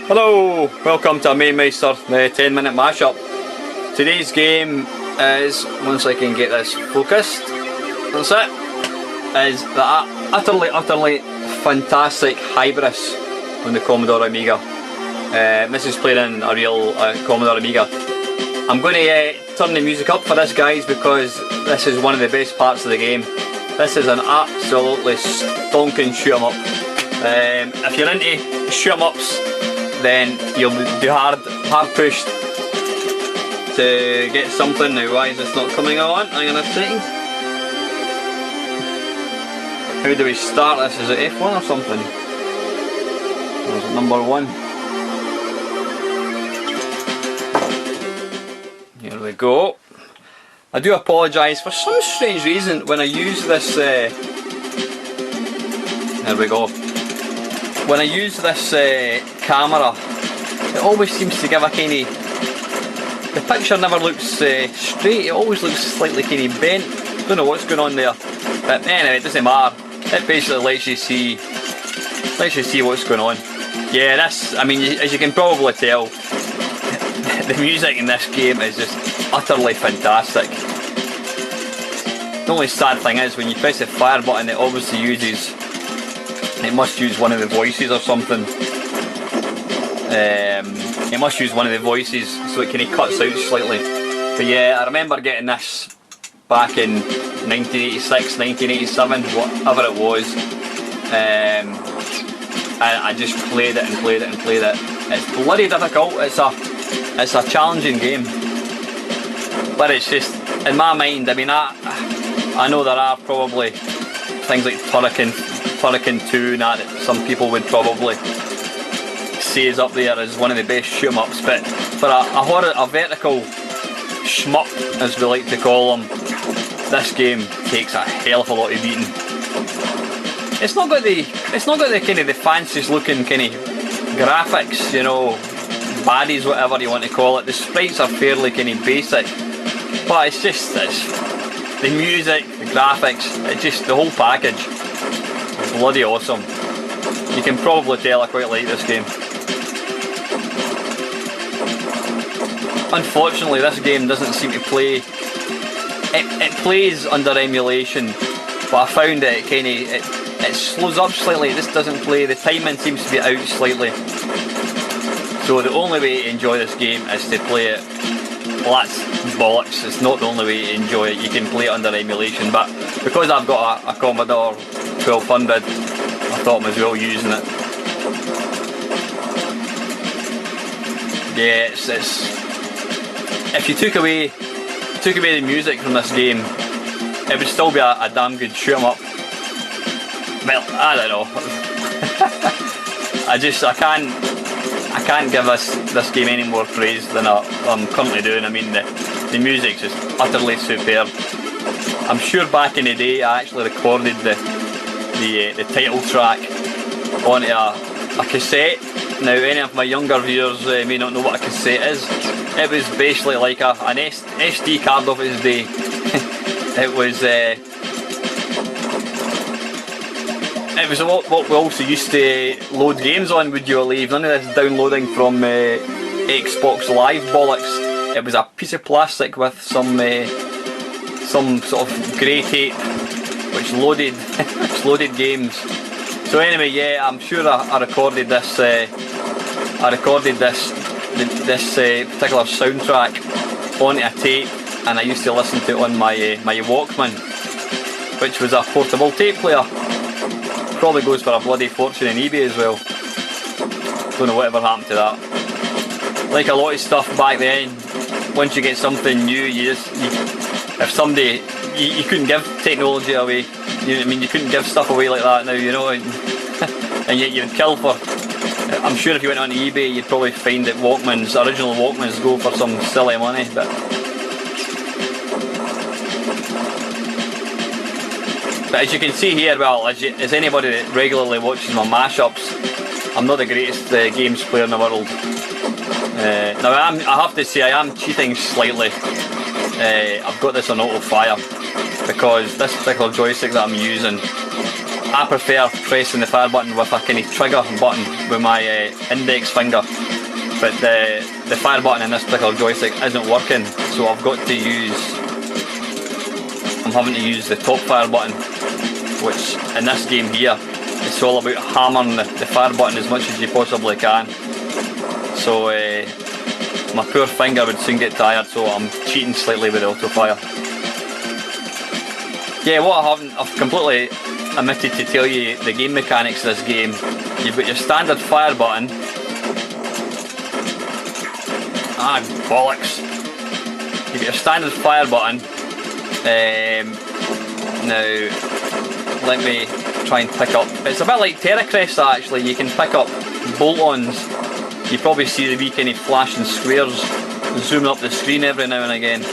Hello, welcome to Mamemeister, the 10-minute mashup. Today's game is, once I can get this focused, that's it, is the utterly fantastic Hybris on the Commodore Amiga. This is played in a real Commodore Amiga. I'm going to turn the music up for this, guys, because this is one of the best parts of the game. This is an absolutely stonking shoot 'em up. If you're into shoot 'em ups, then you'll be hard pushed to get something. Now, why is this not coming on? Hang on a second. How do we start this? Is it F1 or something? Or is it number 1? Here we go. I do apologise for some strange reason when I use this. There we go. When I use this camera, it always seems to give a kind of... The picture never looks straight, it always looks slightly kind of bent. Don't know what's going on there. But anyway, it doesn't matter. It basically lets you see what's going on. Yeah, this, I mean, as you can probably tell, the music in this game is just utterly fantastic. The only sad thing is when you press the fire button, it obviously uses... It must use one of the voices or something. It must use one of the voices, so it kind of cuts out slightly. But yeah, I remember getting this back in 1986, 1987, whatever it was. And I just played it and played it and played it. It's bloody difficult. It's a challenging game. But it's just, in my mind, I mean, I know there are probably things like Turrican 2 and that some people would probably say is up there as one of the best shoot 'em ups, but for a vertical shmup, as we like to call them, this game takes a hell of a lot of beating. It's not got the kind of the fanciest looking kind of graphics, you know, baddies, whatever you want to call it. The sprites are fairly kind of basic, but it's the music, the graphics, it's just the whole package. Bloody awesome. You can probably tell I quite like this game. Unfortunately, this game doesn't seem to play. It plays under emulation, but I found that it slows up slightly. This doesn't play. The timing seems to be out slightly. So the only way to enjoy this game is to play it. Well, that's bollocks. It's not the only way to enjoy it. You can play it under emulation, but because I've got a Commodore 1200, I thought I was well using it. Yeah, it's if you took away the music from this game, it would still be a damn good shoot 'em up. Well, I don't know. I can't give this game any more praise than I'm currently doing. I mean, the music's just utterly superb. I'm sure back in the day I actually recorded the title track onto a cassette. Now, any of my younger viewers may not know what a cassette is. It was basically like an SD card of its day. It was what we also used to load games on, would you believe? None of this downloading from Xbox Live bollocks. It was a piece of plastic with some sort of grey tape which loaded games. So anyway, yeah, I'm sure I recorded this particular soundtrack onto a tape, and I used to listen to it on my Walkman, which was a portable tape player. Probably goes for a bloody fortune on eBay as well. Don't know whatever happened to that. Like a lot of stuff back then, once you get something new, if somebody, you couldn't give technology away. You know what I mean? You couldn't give stuff away like that now, you know, and yet you'd kill for. I'm sure if you went on eBay, you'd probably find that original Walkmans go for some silly money, but as you can see here, well, as anybody that regularly watches my mashups, I'm not the greatest games player in the world. Now I have to say I am cheating slightly. I've got this on auto fire because this particular joystick that I'm using I prefer pressing the fire button with a kind of trigger button with my index finger, but the fire button in this particular joystick isn't working, so I'm having to use the top fire button, which in this game here, it's all about hammering the fire button as much as you possibly can. So my poor finger would soon get tired, so I'm cheating slightly with the auto fire. Yeah, what I've completely omitted to tell you the game mechanics of this game. You've got your standard fire button. Ah, bollocks. You've got your standard fire button. Now, let me try and pick up. It's a bit like Terracrest actually. You can pick up bolt-ons. You probably see the wee kind of flashing squares zooming up the screen every now and again.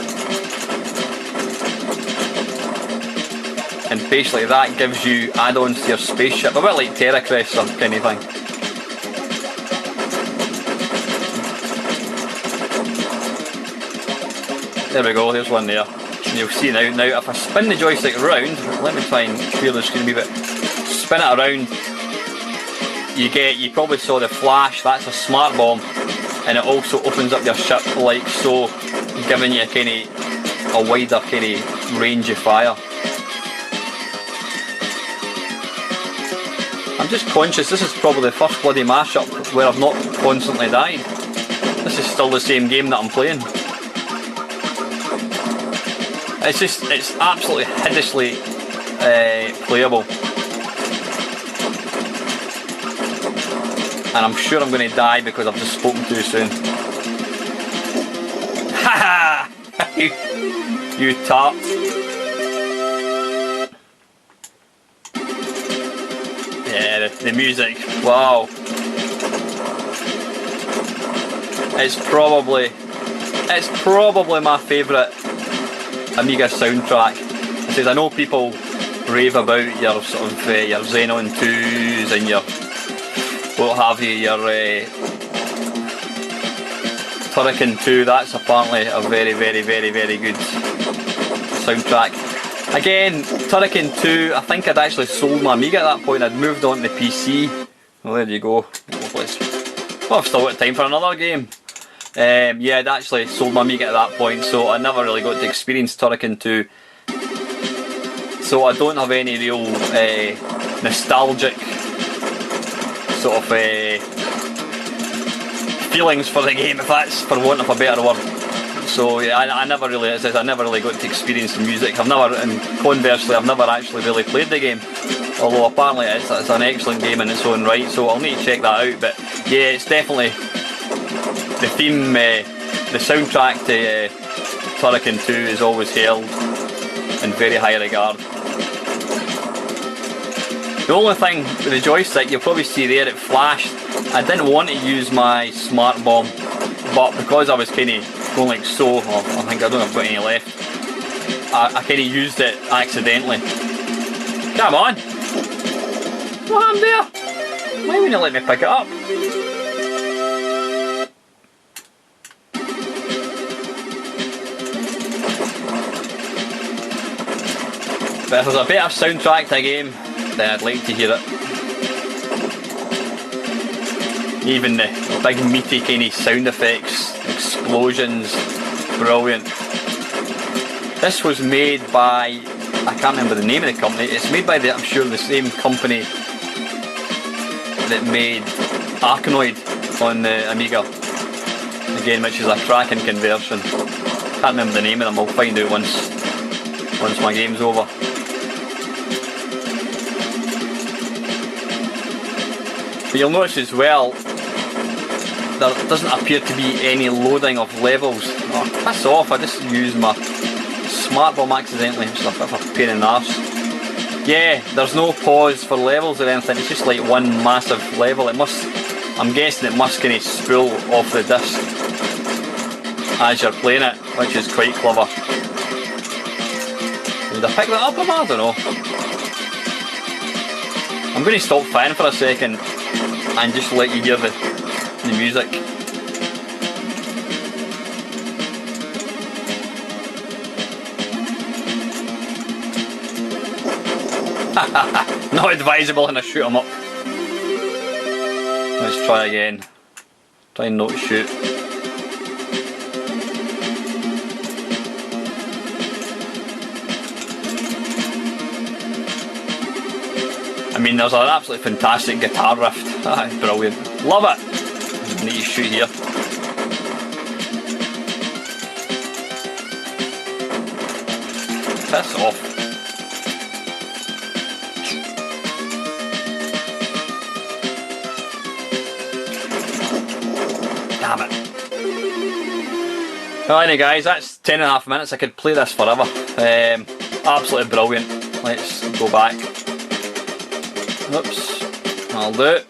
And basically that gives you add-ons to your spaceship, a bit like Terracrest or kind of thing. There we go, there's one there. And you'll see now, if I spin the joystick around, let me try and clear the screen a wee bit. Spin it around, you probably saw the flash, that's a smart bomb, and it also opens up your ship like so, giving you a wider kind of range of fire. I'm just conscious, this is probably the first bloody mashup where I've not constantly died. This is still the same game that I'm playing. It's absolutely hideously playable. And I'm sure I'm going to die because I've just spoken too soon. Haha! You tart. Yeah, the music, wow. It's probably my favourite Amiga soundtrack. Because I know people rave about your sort of your Xenon 2s and your what have you, your Turrican 2. That's apparently a very good soundtrack. Again, Turrican 2, I think I'd actually sold my Amiga at that point. I'd moved on to the PC. Well, there you go. Well, I've still got time for another game. Yeah, I'd actually sold my Amiga at that point, so I never really got to experience Turrican 2. So I don't have any real nostalgic sort of feelings for the game, if that's for want of a better word. So yeah, I never really got to experience the music. And conversely, I've never actually really played the game. Although apparently it's an excellent game in its own right, so I'll need to check that out. But yeah, it's definitely the theme, the soundtrack to Turrican 2 is always held in very high regard. The only thing with the joystick, you'll probably see there, it flashed. I didn't want to use my smart bomb, but because I was kind of going like so, I don't think I've got any left, I kind of used it accidentally. Come on! What happened there? Why wouldn't you let me pick it up? But if there's a better soundtrack to a game, then I'd like to hear it. Even the big meaty kind of sound effects, explosions, brilliant. This was made by, I can't remember the name of the company, it's made by I'm sure the same company that made Arkanoid on the Amiga. Again, which is a cracking conversion. Can't remember the name of them, I'll find out once my game's over. But you'll notice as well, there doesn't appear to be any loading of levels. Oh, piss off, I just used my smart bomb accidentally, which is a bit of a pain in the arse. Yeah, there's no pause for levels or anything, it's just like one massive level. I'm guessing it must kind of spool off the disc as you're playing it, which is quite clever. Did I pick that up or not? I don't know. I'm going to stop firing for a second and just let you hear the music. Not advisable in a shoot 'em up. Let's try again. Try and not shoot. I mean, there's an absolutely fantastic guitar riff. That is brilliant. Love it. Need to shoot here. Piss off. Damn it. Well, anyway guys, that's 10.5 minutes. I could play this forever. Absolutely brilliant. Let's go back. Oops. I'll do it.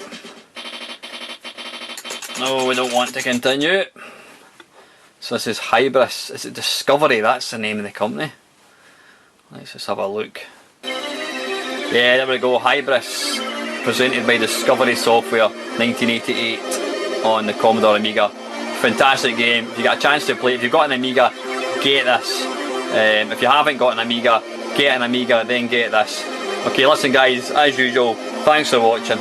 No, we don't want to continue. So this is Hybris. Is it Discovery? That's the name of the company. Let's just have a look. Yeah, there we go. Hybris, presented by Discovery Software, 1988 on the Commodore Amiga. Fantastic game. If you get a chance to play, if you've got an Amiga, get this. If you haven't got an Amiga, get an Amiga, then get this. Okay, listen guys, as usual, thanks for watching.